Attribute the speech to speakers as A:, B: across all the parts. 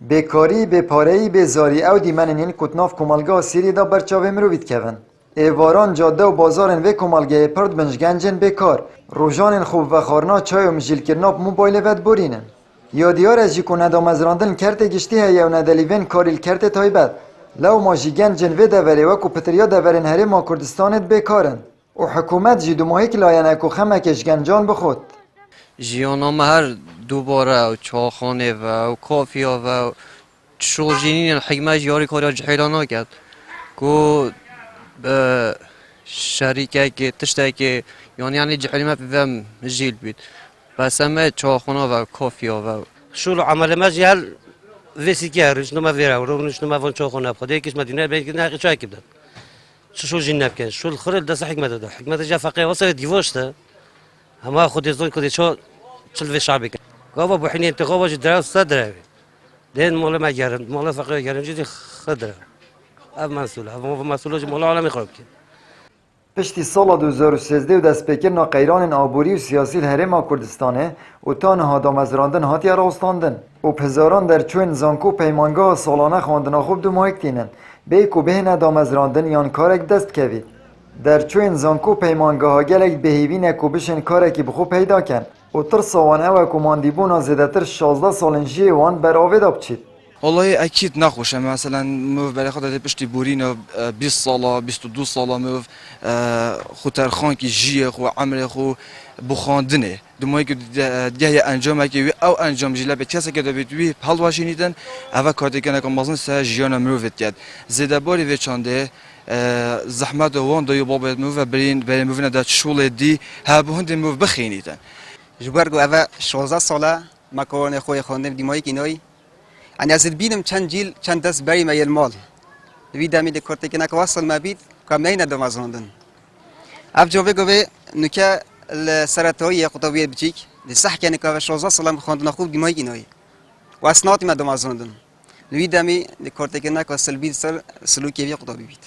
A: بیکاری، بیپارهی، بیزاری او دیمنین کتناف کمالگاه سیری دا برچاوه مروید کهون. ایواران جاده و بازارن و کمالگاه پرد بنجگنجن بیکار. روژان خوب و خارنا چای و مجیل کرنا موبایل ود برینن. یادیار از جیکو ندام از راندن کرت گشتی هیا و ندلیون کاریل کرت تایبت. لو ما جیگنجن و دوره و کو پتریا دورن هره ما کردستانت بیکارن. و حکومت جی دو ماهی کلاینه کو خمکش گنجان بخود.
B: جیانام هر دوباره و چاخانه و کافیا و شورجینین حکمت یاری کارا جحیلانا کرد کو به شریکه که تشته که یعنی جحیلمت و مجیل بید بس همه چاخانه و کافیا و
C: شول عمل ما جهل وسیکه شنو ما ویرا رو شنو ما فون چاخانه بخواد یکیش مدینه به یک نه چای کبد شو جین نبکن شو الخرل دست حکمت ده حکمت جا فقيه وصل دیوشته هما خود زون کدی شو چل في شعبك قابا بحنين تقابا جدرا صدره دين مولا ما جارن مولا فقيه جارن جدي خضره اب مسئول اب مسئول مولا عالم خراب کرد
A: پشتی سال 2013 و دست پیکرنا قیران آبوری و سیاسی هرما کردستانه و تا نهادام از راندن هاتی راستاندن و پزاران در چون زانکو پیمانگاه سالانه خواندنا خوب دو ماه اکتینن بیکو به ندام از راندن یان کارک دست کوید در چون زانکو پیمانگاه ها گلک بهیوین کو بشن کارکی بخو پیدا کن و ترسوان او کماندیبونا زیدتر 16 سالنجی وان بر آوید بچید
D: والله اكيد نخوشه مثلا مو برای خود پشتی بورین 20 ساله 22 ساله مو خوتر خان کی جیه خو عمر خو بخاندنه دمایی که دیگه انجام که او انجام جله به کسی که دوید وی حال واشینیدن اول کاری کنه که مازن سه جیان مروت کرد زیده باری و چنده زحمت وان دایو بابا مو و برین مو نه داد شول دی ها به هند مو بخینیدن
E: جبر گو اول 16 ساله مکان خوی خواندم دیمایی کینای أنا أزل بينم كان جيل كان دس بري ما يلمال بيدا ميد كورتي كنا كواصل ما بيد كم نينا دوم أزراندن أفجوبي قبي نكا السرطوية قطبية بتيك لصح كان كوا شوزا سلام خواندنا خوب دماغي كناي واسناتي ما دوم أزراندن بيدا مي كورتي كنا كواصل بيد سلوكي بيا قطبي بيد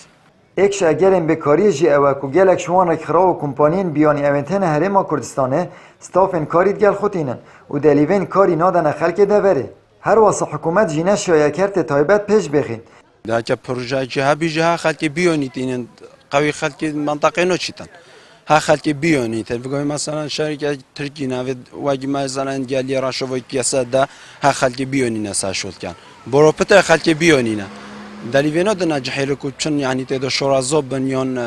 A: ایکش اگرین بکاری جی او کو گلک شوان رکخرا و کمپانین بیانی اوینتن هرما کردستانه ستافن کارید گل خوتینن و دلیون کاری نادن خلک دوره هر واسه حکومت جینه شایع کرد تایبت پیش بخین.
F: داچه پروژه جها بیجها خالک بیونیت این قوی خالک منطقه نوچیتن. ها خالک بیونیت. بگویم مثلا شرکت ترکی نوید واجی مثلا انجالی راشوی کیسه دا ها خالک بیونی نساشود کن. برو پته خالک بیونیه. دلیوینا دن جحیل کوچن یعنی تد شورازو بنیان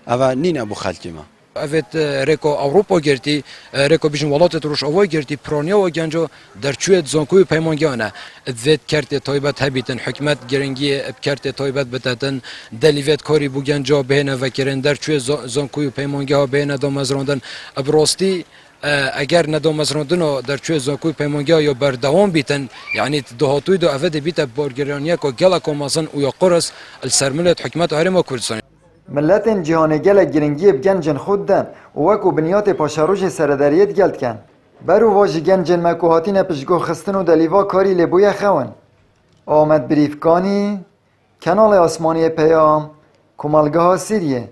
F: اول نینه بو خالک ما.
G: اوت رکو اروپا گرتی رکو بیشن ولات روش آوا گرتی پرانیا و گنجا در چویت زانکوی پیمانگیانه ادویت کرت تایبت هبیتن حکمت گرنگی کرت تایبت بتاتن دلیوت کاری بو گنجا بهنه و کرن در چوی زانکوی پیمانگیها بهنه دامزراندن ابراستی اگر ندامزراندن در چوی زانکوی پیمانگیها یا بردوام بیتن یعنی دهاتوی دو اوت بیت بارگرانیا کو گلا کوماسن و یا قرص السرملت حکمت هرما کردستان
A: ملت جهان گلک گرنگی بگنجن خود دن و وکو بنیات پاشاروش سردریت گلد کن برو واجی گنجن مکوهاتین پشگو خستن و دلیوا کاری لبوی خوان آمد بریفکانی کنال آسمانی پیام کمالگاه سیریه